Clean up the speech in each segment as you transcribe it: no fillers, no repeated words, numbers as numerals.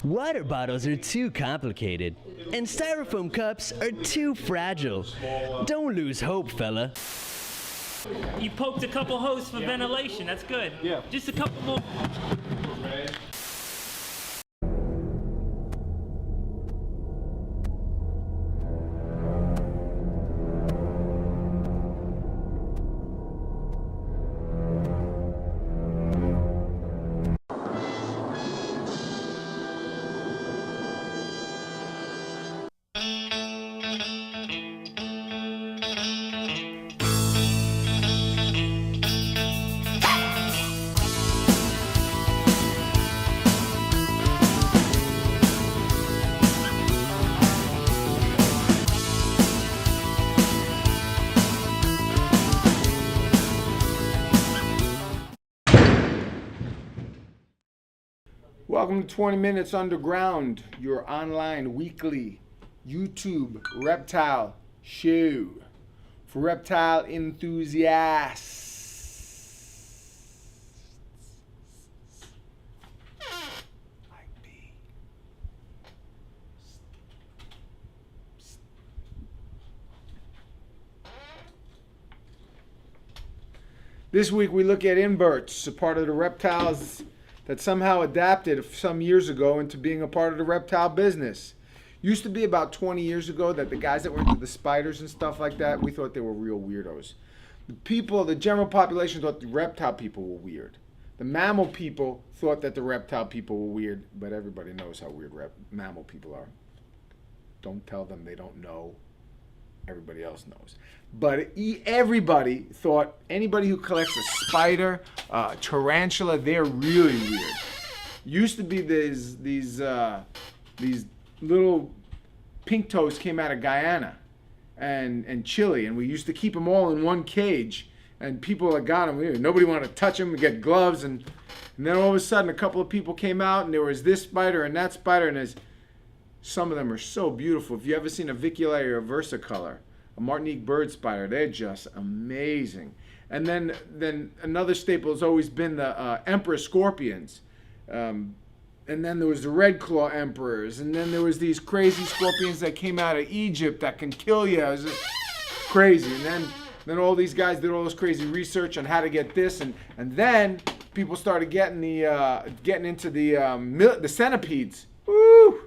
Water bottles are too complicated, and styrofoam cups are too fragile. Don't lose hope, fella. You poked a couple holes for ventilation. That's good. Yeah. Just a couple more. Welcome to 20 Minutes Underground, your online weekly YouTube reptile show for reptile enthusiasts. Like me. This week we look at inverts, a part of the reptiles that somehow adapted some years ago into being a part of the reptile business. Used to be about 20 years ago that the guys that were into the spiders and stuff like that, we thought they were real weirdos. The general population thought the reptile people were weird. The mammal people thought that the reptile people were weird, but everybody knows how weird mammal people are. Don't tell them they don't know. Everybody else knows. But everybody thought anybody who collects a spider, tarantula, they're really weird. Used to be these little pink toes came out of Guyana and Chile, and we used to keep them all in one cage. And people that got them, nobody wanted to touch them. We get gloves, and then all of a sudden, a couple of people came out, and there was this spider and that spider, and some of them are so beautiful. If you ever seen a vicularia versicolor, a Martinique bird spider, they're just amazing. And then another staple has always been the emperor scorpions. And then there was the red claw emperors. And then there was these crazy scorpions that came out of Egypt that can kill you. It was just crazy. And then all these guys did all this crazy research on how to get this. And then people started getting into the centipedes. Woo!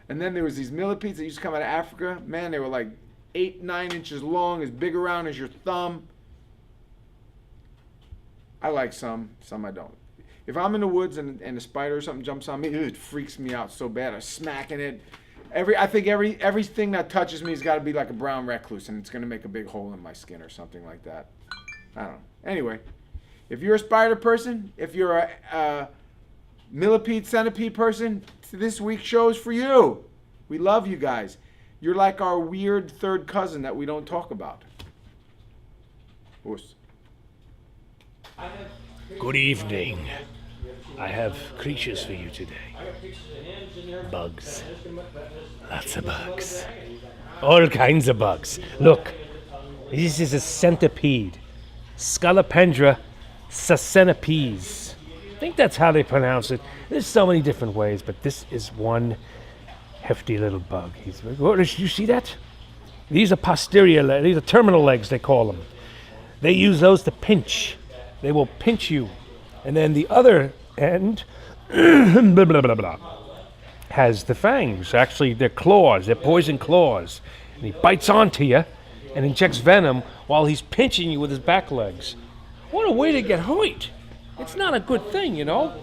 And then there was these millipedes that used to come out of Africa. Man, they were like 8-9 inches long, as big around as your thumb. I like some I don't. If I'm in the woods and a spider or something jumps on me, it freaks me out so bad. I'm smacking it. I think everything that touches me has got to be like a brown recluse, and it's going to make a big hole in my skin or something like that. I don't know. Anyway, if you're a spider person, if you're a millipede, centipede person, this week's show is for you. We love you guys. You're like our weird third cousin that we don't talk about. Oos. Good evening. I have creatures for you today. Bugs. Lots of bugs. All kinds of bugs. Look, this is a centipede. Scolopendra centipes. I think that's how they pronounce it. There's so many different ways, but this is one hefty little bug. Did you see that? These are posterior legs. These are terminal legs, they call them. They use those to pinch. They will pinch you. And then the other end blah, blah, blah, blah, has the fangs. Actually, they're claws. They're poison claws. And he bites onto you and injects venom while he's pinching you with his back legs. What a way to get hurt. It's not a good thing, you know?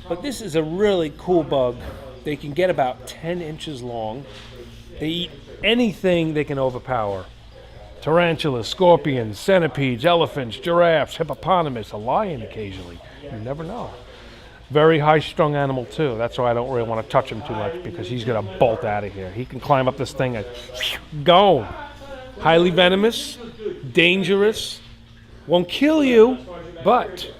But this is a really cool bug. They can get about 10 inches long. They eat anything they can overpower. Tarantulas, scorpions, centipedes, elephants, giraffes, hippopotamus, a lion occasionally. You never know. Very high-strung animal, too. That's why I don't really want to touch him too much, because he's going to bolt out of here. He can climb up this thing and go. Highly venomous, dangerous, won't kill you, but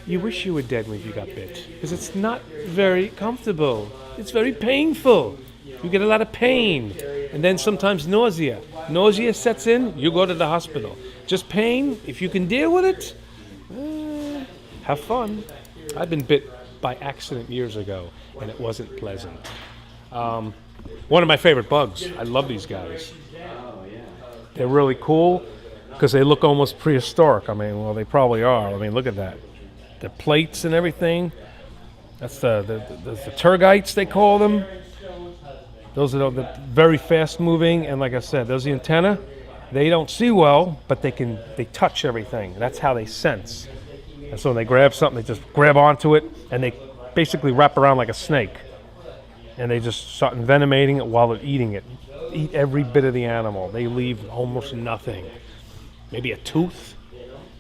you wish you were dead when you got bit, because it's not very comfortable. It's very painful. You get a lot of pain, and then sometimes nausea. Nausea sets in, you go to the hospital. Just pain, if you can deal with it, have fun. I've been bit by accident years ago, and it wasn't pleasant. One of my favorite bugs. I love these guys. They're really cool because they look almost prehistoric. I mean, well, they probably are. I mean, look at that. The plates and everything. That's the tergites, they call them. Those are the very fast moving, and like I said, those are the antenna. They don't see well, but they touch everything. That's how they sense. And so when they grab something, they just grab onto it, and they basically wrap around like a snake. And they just start envenomating it while they're eating it. Eat every bit of the animal. They leave almost nothing. Maybe a tooth,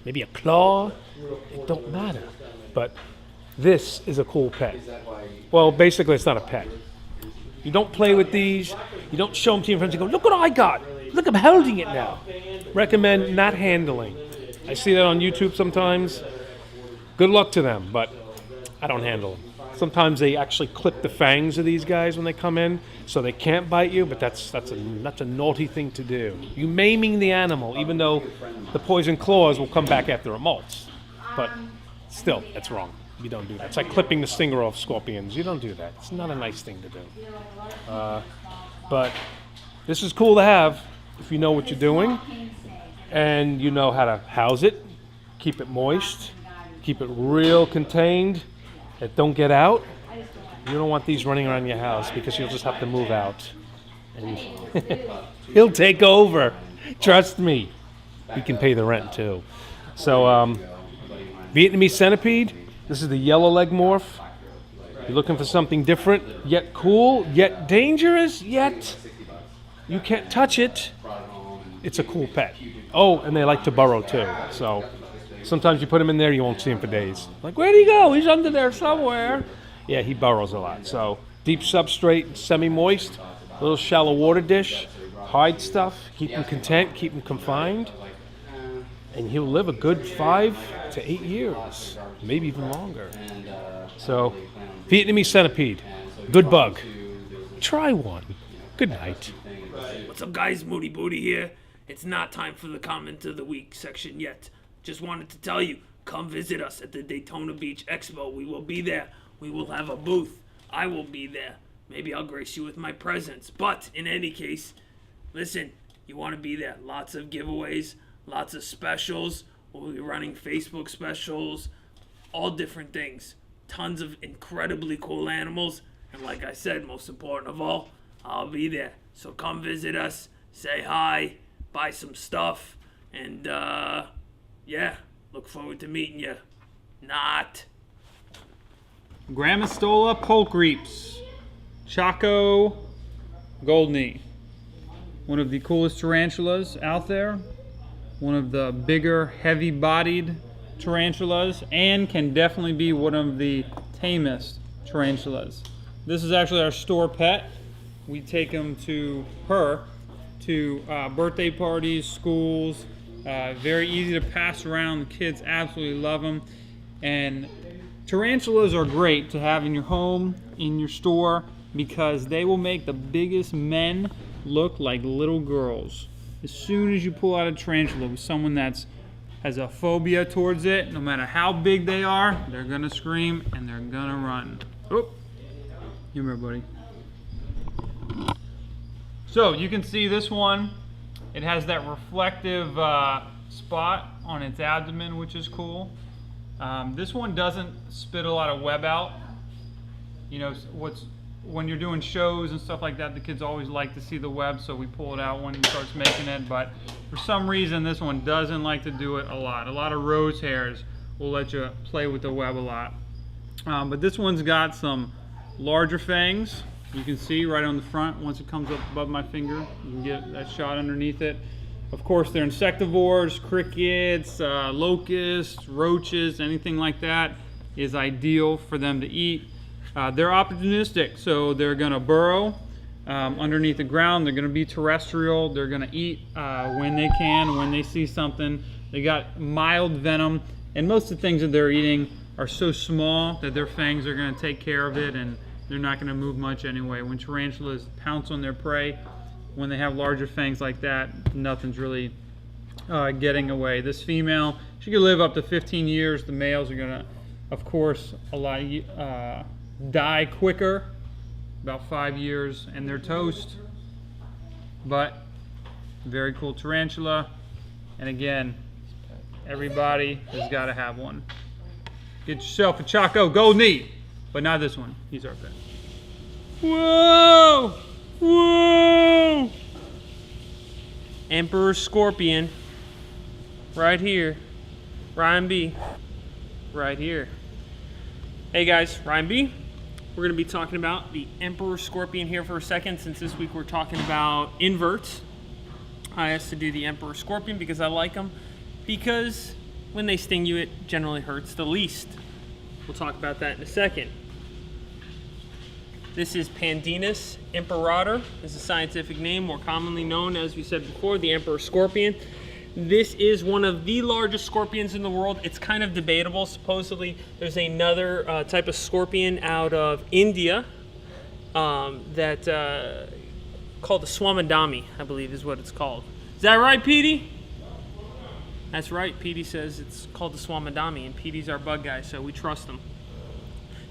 maybe a claw. It don't matter. But this is a cool pet. Well, basically, it's not a pet. You don't play with these. You don't show them to your friends and go, look what I got. Look, I'm holding it now. Recommend not handling. I see that on YouTube sometimes. Good luck to them, but I don't handle them. Sometimes they actually clip the fangs of these guys when they come in, so they can't bite you, but that's a naughty thing to do. You maiming the animal, even though the poison claws will come back after it molts. But still, that's wrong. You don't do that. It's like clipping the stinger off scorpions. You don't do that. It's not a nice thing to do. But this is cool to have if you know what you're doing and you know how to house it, keep it moist, keep it real contained, that don't get out. You don't want these running around your house because you'll just have to move out. And he'll take over. Trust me. We can pay the rent too. So, Vietnamese centipede. This is the yellow leg morph. You're looking for something different, yet cool, yet dangerous, yet you can't touch it. It's a cool pet. Oh, and they like to burrow too. So sometimes you put him in there, you won't see him for days. Like, where'd he go? He's under there somewhere. Yeah, he burrows a lot. So deep substrate, semi-moist, little shallow water dish, hide stuff, keep him content, keep him confined, and he'll live a good 5 to 8 years, maybe even longer. So, Vietnamese centipede, good bug. Try one. Good night. What's up, guys? Moody Booty here. It's not time for the comment of the week section yet. Just wanted to tell you, come visit us at the Daytona Beach Expo. We will be there. We will have a booth. I will be there. Maybe I'll grace you with my presence. But in any case, listen, you want to be there. Lots of giveaways, lots of specials. We'll be running Facebook specials, all different things. Tons of incredibly cool animals. And like I said, most important of all, I'll be there. So come visit us, say hi, buy some stuff, and yeah, look forward to meeting you. Not. Gramistola pulchreeps, Chaco goldney. One of the coolest tarantulas out there. One of the bigger, heavy-bodied tarantulas, and can definitely be one of the tamest tarantulas. This is actually our store pet. We take him to birthday parties, schools. Very easy to pass around. The kids absolutely love them. And tarantulas are great to have in your home, in your store, because they will make the biggest men look like little girls. As soon as you pull out a tarantula with someone that has a phobia towards it, no matter how big they are, they're gonna scream and they're gonna run. Oh, come here, buddy. So you can see this one. It has that reflective spot on its abdomen, which is cool. This one doesn't spit a lot of web out. You know, when you're doing shows and stuff like that, the kids always like to see the web, so we pull it out when he starts making it. But for some reason, this one doesn't like to do it a lot. A lot of rose hairs will let you play with the web a lot. But this one's got some larger fangs. You can see right on the front, once it comes up above my finger, you can get that shot underneath it. Of course, they're insectivores, crickets, locusts, roaches, anything like that is ideal for them to eat. They're opportunistic, so they're gonna burrow underneath the ground. They're gonna be terrestrial. They're gonna eat when they can, when they see something. They got mild venom, and most of the things that they're eating are so small that their fangs are gonna take care of it, and they're not gonna move much anyway. When tarantulas pounce on their prey, when they have larger fangs like that, nothing's really getting away. This female, she could live up to 15 years. The males are gonna Of course, a lot die quicker, about 5 years, and they're toast. But very cool tarantula. And again, everybody has got to have one. Get yourself a Choco Golden Eat, but not this one. He's our pet. Whoa! Whoa! Emperor Scorpion. Right here. Ryan B. Right here. Hey guys, Ryan B. We're going to be talking about the Emperor Scorpion here for a second, since this week we're talking about inverts. I asked to do the Emperor Scorpion because I like them, because when they sting you, it generally hurts the least. We'll talk about that in a second. This is Pandinus imperator, is a scientific name, more commonly known, as we said before, the Emperor Scorpion. This is one of the largest scorpions in the world. It's kind of debatable. Supposedly, there's another type of scorpion out of India called the Swamadami, I believe is what it's called. Is that right, Petey? That's right. Petey says it's called the Swamadami, and Petey's our bug guy, so we trust him.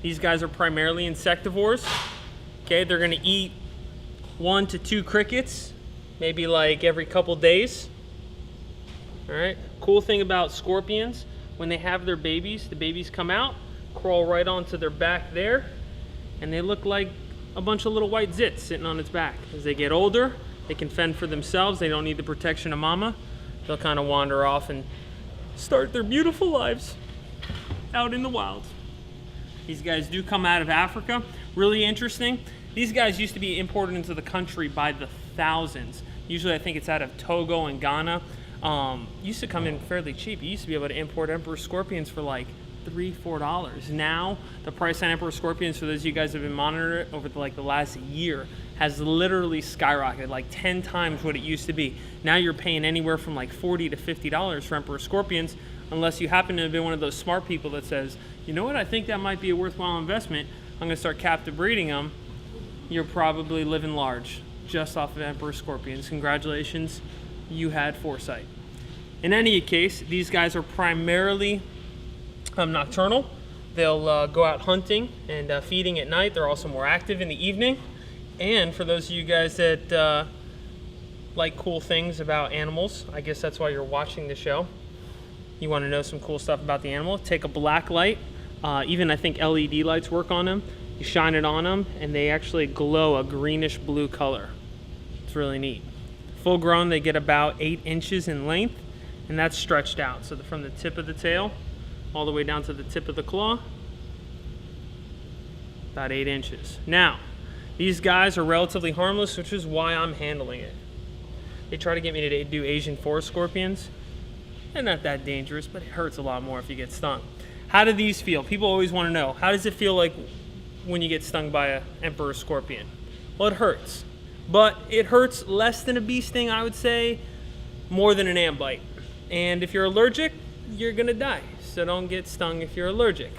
These guys are primarily insectivores. Okay, they're gonna eat 1 to 2 crickets, maybe like every couple days. All right, cool thing about scorpions, when they have their babies, the babies come out, crawl right onto their back there, and they look like a bunch of little white zits sitting on its back. As they get older, they can fend for themselves. They don't need the protection of mama. They'll kind of wander off and start their beautiful lives out in the wild. These guys do come out of Africa. Really interesting. These guys used to be imported into the country by the thousands. Usually I think it's out of Togo and Ghana. Used to come in fairly cheap. You used to be able to import Emperor Scorpions for like $3, $4. Now, the price on Emperor Scorpions, for those of you guys who have been monitoring it over the last year, has literally skyrocketed, like 10 times what it used to be. Now you're paying anywhere from like $40 to $50 for Emperor Scorpions, unless you happen to have been one of those smart people that says, you know what, I think that might be a worthwhile investment. I'm gonna start captive breeding them. You're probably living large just off of Emperor Scorpions. Congratulations, you had foresight. In any case, these guys are primarily nocturnal. They'll go out hunting and feeding at night. They're also more active in the evening. And for those of you guys that like cool things about animals, I guess that's why you're watching the show. You want to know some cool stuff about the animal, take a black light. Even I think LED lights work on them. You shine it on them and they actually glow a greenish blue color. It's really neat. Full grown, they get about 8 inches in length, and that's stretched out. So from the tip of the tail all the way down to the tip of the claw, about 8 inches. Now, these guys are relatively harmless, which is why I'm handling it. They try to get me to do Asian forest scorpions. They're not that dangerous, but it hurts a lot more if you get stung. How do these feel? People always want to know, how does it feel like when you get stung by an emperor scorpion? Well, it hurts. But it hurts less than a bee sting, I would say, more than an ant bite. And if you're allergic, you're gonna die. So don't get stung if you're allergic.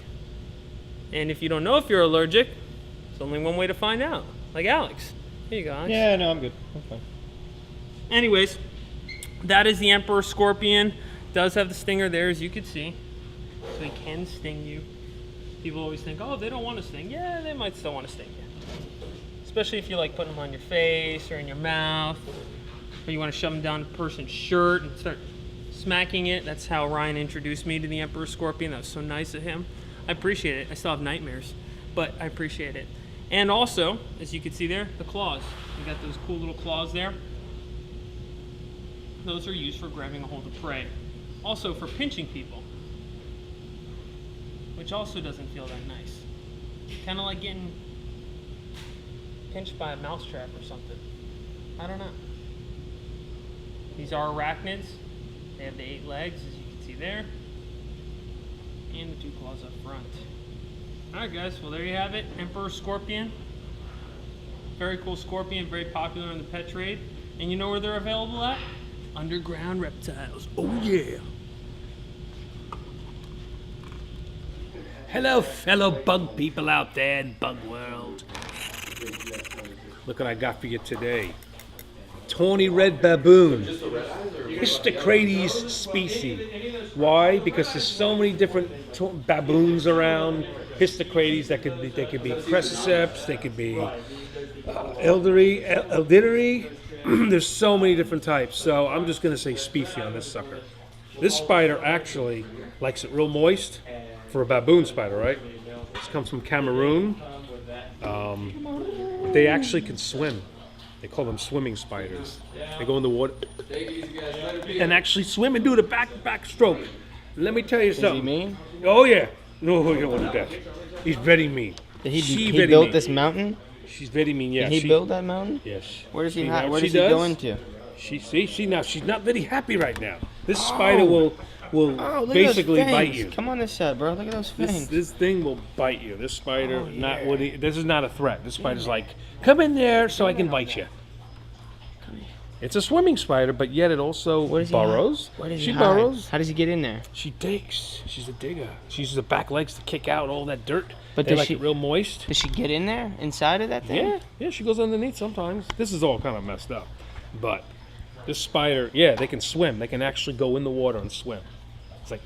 And if you don't know if you're allergic, there's only one way to find out. Like Alex. Here you go, Alex. Yeah, no, I'm good. I'm fine. Anyways, that is the emperor scorpion. Does have the stinger there, as you can see. So he can sting you. People always think, oh, they don't want to sting. Yeah, they might still want to sting you. Especially if you like putting them on your face or in your mouth, or you want to shove them down a person's shirt and start smacking it. That's how Ryan introduced me to the emperor scorpion. That was so nice of him. I appreciate it. I still have nightmares, but I appreciate it. And also, as you can see there, the claws. You got those cool little claws there. Those are used for grabbing a hold of prey. Also for pinching people, which also doesn't feel that nice. Kind of like getting pinched by a mousetrap or something. I don't know. These are arachnids. They have the 8 legs, as you can see there, and the 2 claws up front. Alright guys, well there you have it. Emperor scorpion. Very cool scorpion, very popular in the pet trade. And you know where they're available at? Underground Reptiles. Oh yeah. Hello, fellow bug people out there in bug world. Look what I got for you today. tawny red baboon. Histocrates species. Why? Because there's so many different baboons around. Histocrates, they could be cresciceps, they could be elderly. There's so many different types. So I'm just going to say species on this sucker. This spider actually likes it real moist for a baboon spider, right? This comes from Cameroon. They actually can swim. They call them swimming spiders. They go in the water and actually swim and do the back stroke. Let me tell you something. Is he mean? Oh yeah. No, you don't want to do that. He's very mean. Did he very built mean. this mountain? She's very mean. Yeah. Did he build that mountain? Yes. Where does he See, hide? now Where she does he go does. into? Now she's not very happy right now. This spider will Oh, look basically at those bite fangs. you. Come on this side, bro. Look at those fangs. This thing will bite you. This spider, this is not a threat. This spider's like, come in there so I can bite you. It's a swimming spider, but yet it also Where does he burrows. hide? Where does he She hide? burrows. How does he get in there? She digs. She's a digger. She uses the back legs to kick out all that dirt. But They does like she- it real moist. Does she get in there inside of that thing? Yeah, she goes underneath sometimes. This is all kind of messed up. But this spider, yeah, they can swim. They can actually go in the water and swim. It's like...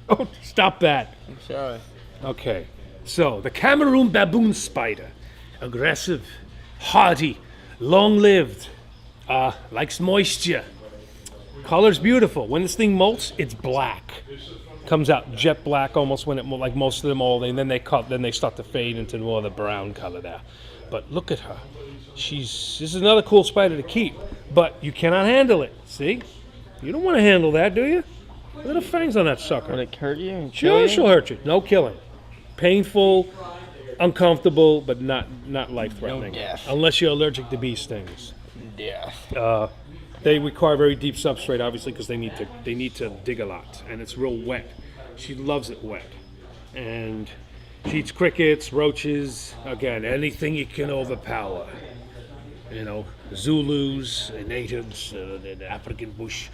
Oh, stop that. I'm sorry. Okay, so the Cameroon baboon spider. Aggressive, hardy, long-lived, likes moisture. Color's beautiful. When this thing molts, it's black. Comes out jet black almost when it, like most of them all, and then they start to fade into more of the brown color there. But look at her. This is another cool spider to keep, but you cannot handle it. See? You don't want to handle that, do you? Look at the fangs on that sucker. Will it hurt you? And kill Sure, you? she'll hurt you. No killing. Painful, uncomfortable, but not life-threatening. No death. Unless you're allergic to bee stings. Yeah. They require very deep substrate, obviously, because they need to dig a lot, and it's real wet. She loves it wet, and she eats crickets, roaches, again, anything you can overpower. You know, Zulus, natives, the African bush,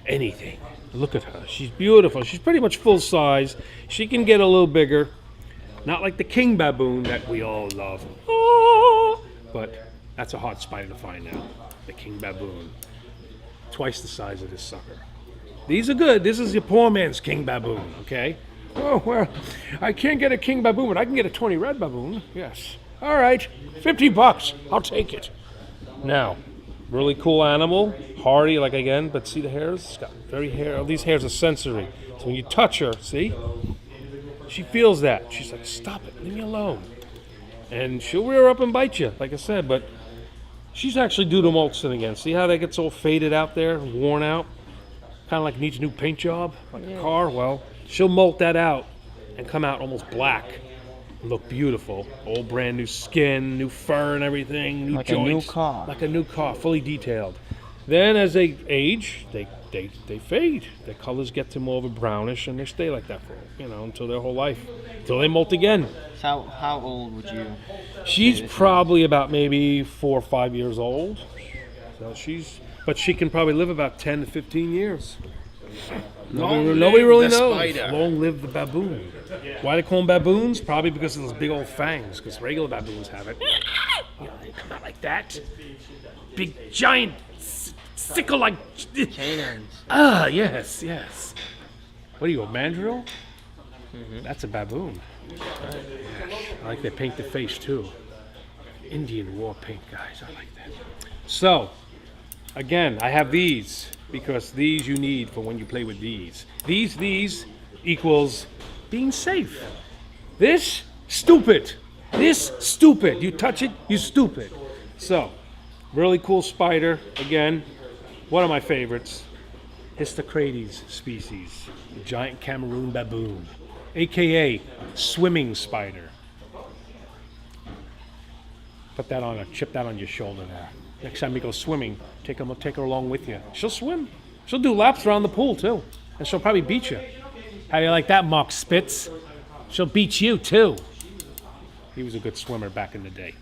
anything. Look at her. She's beautiful. She's pretty much full size. She can get a little bigger. Not like the king baboon that we all love. Oh, but that's a hard spider to find now. The king baboon. Twice the size of this sucker. These are good. This is your poor man's king baboon, okay? Oh, well, I can't get a king baboon, but I can get a 20 red baboon. Yes. All right, $50. I'll take it. Now, really cool animal, hardy, like again, but see the hairs? It's got very hair. All these hairs are sensory. So when you touch her, see? She feels that. She's like, stop it, leave me alone. And she'll rear up and bite you, like I said, but she's actually due to molting again. See how that gets all faded out there, worn out? Kind of like needs a new paint job, like a car. Well, she'll molt that out and come out almost black. Look beautiful. All brand new skin, new fur and everything, new Like a joints. new car. Like a new car, fully detailed. Then as they age, they fade. Their colors get to more of a brownish, and they stay like that for, until their whole life. Until they molt again. How old would you? She's probably about maybe 4 or 5 years old. So but she can probably live about 10 to 15 years. Nobody really knows. Long live the baboon. Why they call them baboons? Probably because of those big old fangs. Because regular baboons have it. They come out like that. Big giant sickle-like. Canines. Ah, yes. What are you, a mandrill? That's a baboon. I like they paint the face too. Indian war paint, guys. I like that. So, again, I have these because these you need for when you play with these. These equals being safe. This stupid. This stupid. You touch it, you stupid. So, really cool spider. Again, one of my favorites. Histocrates species, the giant Cameroon baboon, aka swimming spider. Put that on, chip that on your shoulder there. Next time you go swimming, take her along with you. She'll swim. She'll do laps around the pool too, and she'll probably beat you. How do you like that, Mark Spitz? She'll beat you too. He was a good swimmer back in the day.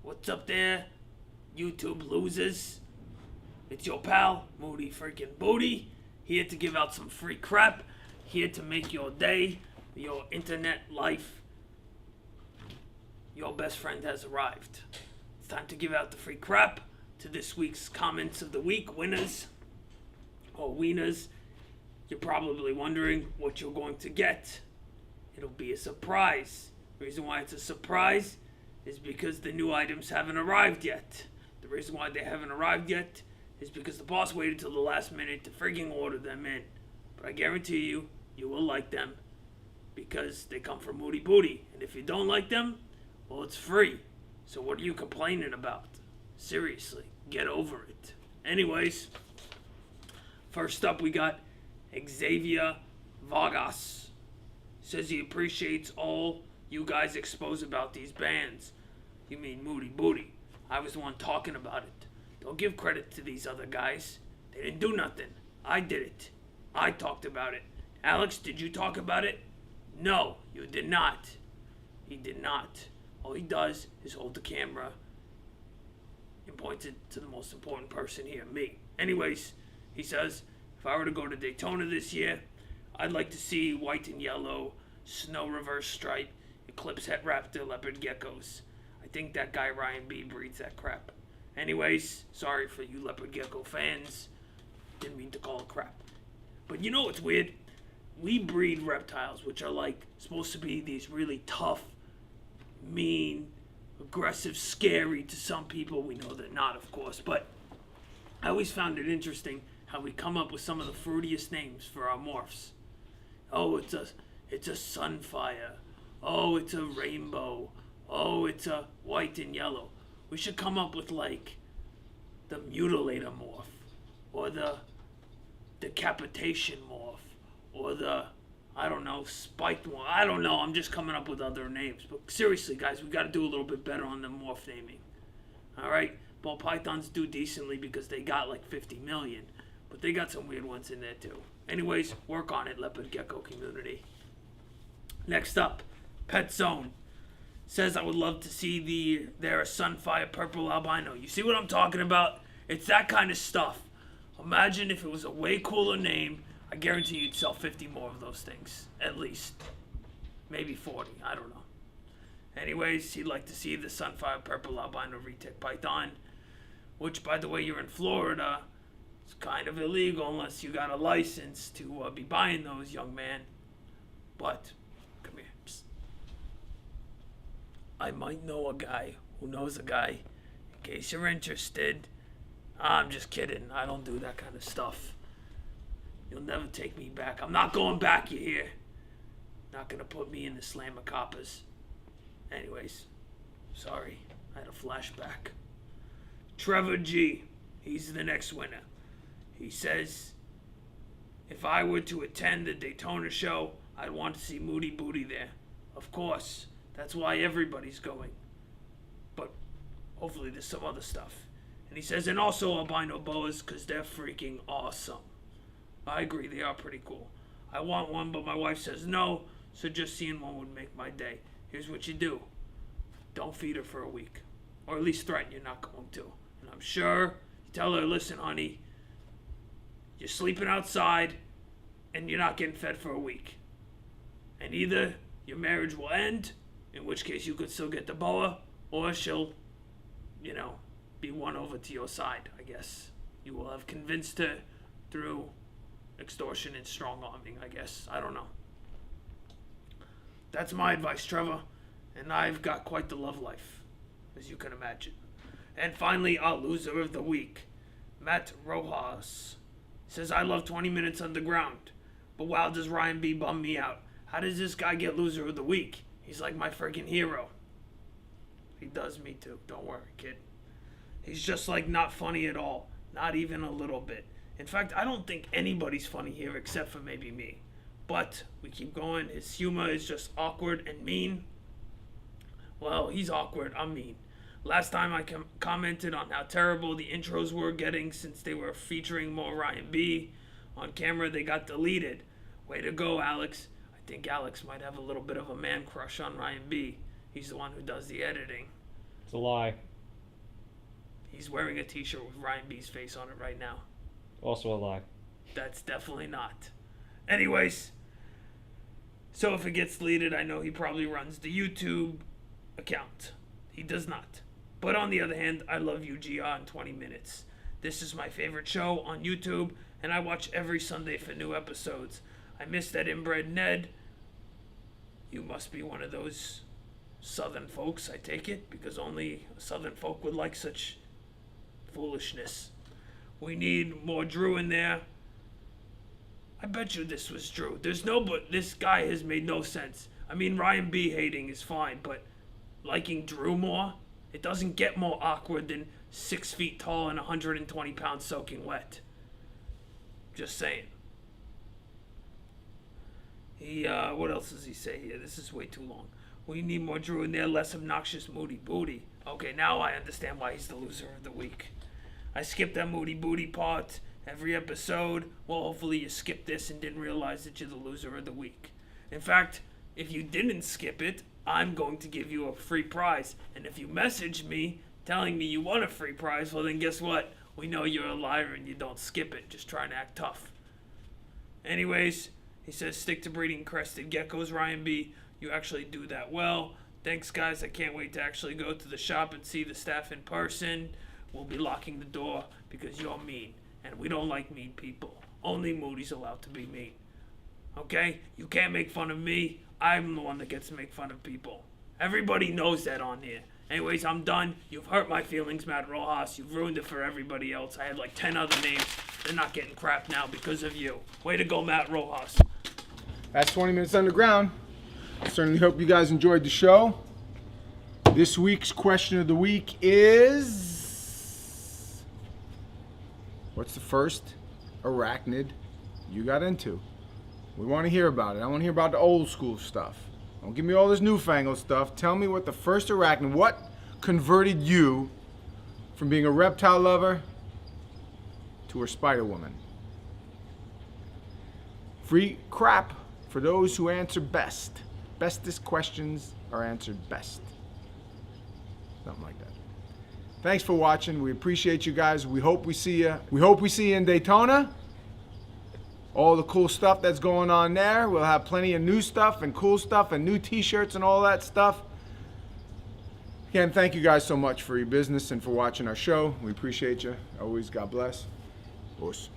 What's up there? YouTube losers. It's your pal, Moody freaking Booty, here to give out some free crap, here to make your day, your internet life. Your best friend has arrived. It's time to give out the free crap to this week's comments of the week winners or wieners. You're probably wondering what you're going to get. It'll be a surprise. The reason why it's a surprise is because the new items haven't arrived yet. The reason why they haven't arrived yet is because the boss waited till the last minute to frigging order them in. But I guarantee you, you will like them because they come from Moody Booty. And if you don't like them, well, it's free. So what are you complaining about? Seriously, get over it. Anyways, first up we got Xavier Vargas. Says he appreciates all you guys expose about these bands. You mean Moody Booty. I was the one talking about it. Don't give credit to these other guys. They didn't do nothing. I did it. I talked about it. Alex, did you talk about it? No, you did not. He did not. All he does is hold the camera and point it to the most important person here, me. Anyways, he says, if I were to go to Daytona this year, I'd like to see white and yellow, snow reverse stripe, eclipse het raptor, leopard geckos. I think that guy Ryan B breeds that crap. Anyways, sorry for you leopard gecko fans. Didn't mean to call it crap. But you know what's weird? We breed reptiles, which are like supposed to be these really tough, mean, aggressive, scary to some people. We know they're not, of course, but I always found it interesting how we come up with some of the fruitiest names for our morphs. Oh, it's a sunfire. Oh, it's a rainbow. Oh, it's a white and yellow. We should come up with like the mutilator morph, or the decapitation morph, or the, I don't know, spiked morph. I don't know, I'm just coming up with other names. But seriously, guys, we got to do a little bit better on the morph naming. Alright, ball pythons do decently because they got like 50 million, but they got some weird ones in there too. Anyways, work on it, leopard gecko community. Next up, Pet Zone. Says I would love to see their Sunfire Purple Albino. You see what I'm talking about? It's that kind of stuff. Imagine if it was a way cooler name. I guarantee you'd sell 50 more of those things. At least. Maybe 40. I don't know. Anyways, he'd like to see the Sunfire Purple Albino Retic Python. Which, by the way, you're in Florida. It's kind of illegal unless you got a license to be buying those, young man. But, come here. Psst. I might know a guy who knows a guy. In case you're interested. I'm just kidding. I don't do that kind of stuff. You'll never take me back. I'm not going back, you hear? Not gonna put me in the slam of coppers. Anyways, sorry. I had a flashback. Trevor G. He's the next winner. He says, if I were to attend the Daytona show, I'd want to see Moody Booty there. Of course. That's why everybody's going. But hopefully there's some other stuff. And he says, and also albino boas, because they're freaking awesome. I agree, they are pretty cool. I want one, but my wife says no, so just seeing one would make my day. Here's what you do. Don't feed her for a week. Or at least threaten you're not going to. And I'm sure you tell her, listen, honey, you're sleeping outside, and you're not getting fed for a week. And either your marriage will end, in which case you could still get the boa, or she'll, be won over to your side, I guess. You will have convinced her through extortion and strong-arming, I guess. I don't know. That's my advice, Trevor. And I've got quite the love life, as you can imagine. And finally, our loser of the week, Matt Rojas. Says, I love 20 Minutes Underground. But wow, does Ryan B bum me out. How does this guy get loser of the week? He's like my freaking hero. He does me too. Don't worry, kid. He's just like not funny at all. Not even a little bit. In fact, I don't think anybody's funny here except for maybe me. But we keep going. His humor is just awkward and mean. Well, he's awkward. I'm mean. Last time I commented on how terrible the intros were getting since they were featuring more Ryan B. On camera, they got deleted. Way to go, Alex. I think Alex might have a little bit of a man crush on Ryan B. He's the one who does the editing. It's a lie. He's wearing a t-shirt with Ryan B's face on it right now. Also a lie. That's definitely not. Anyways, so if it gets deleted, I know he probably runs the YouTube account. He does not. But on the other hand, I love UGR in 20 minutes. This is my favorite show on YouTube, and I watch every Sunday for new episodes. I miss that inbred Ned. You must be one of those Southern folks, I take it, because only Southern folk would like such foolishness. We need more Drew in there. I bet you this was Drew. This guy has made no sense. I mean, Ryan B hating is fine, but liking Drew more? It doesn't get more awkward than 6 feet tall and 120 pounds soaking wet. Just saying. What else does he say here? This is way too long. We need more Drew in there, less obnoxious Moody Booty. Okay, now I understand why he's the loser of the week. I skipped that Moody Booty part every episode. Well, hopefully you skipped this and didn't realize that you're the loser of the week. In fact, if you didn't skip it, I'm going to give you a free prize. And if you message me telling me you want a free prize, well then guess what? We know you're a liar and you don't skip it. Just trying to act tough. Anyways, he says stick to breeding crested geckos, Ryan B. You actually do that well. Thanks, guys. I can't wait to actually go to the shop and see the staff in person. We'll be locking the door because you're mean. And we don't like mean people. Only Moody's allowed to be mean. Okay? You can't make fun of me. I'm the one that gets to make fun of people. Everybody knows that on here. Anyways, I'm done. You've hurt my feelings, Matt Rojas. You've ruined it for everybody else. I had like 10 other names. They're not getting crap now because of you. Way to go, Matt Rojas. That's 20 Minutes Underground. Certainly hope you guys enjoyed the show. This week's question of the week is, what's the first arachnid you got into? We want to hear about it. I want to hear about the old school stuff. Don't give me all this newfangled stuff. Tell me what the first arachnid, what converted you from being a reptile lover to a spider woman. Free crap for those who answer best. Bestest questions are answered best. Something like that. Thanks for watching. We appreciate you guys. We hope we see you. We hope we see you in Daytona. All the cool stuff that's going on there. We'll have plenty of new stuff and cool stuff and new t-shirts and all that stuff. Again, thank you guys so much for your business and for watching our show. We appreciate you. Always, God bless. Boss.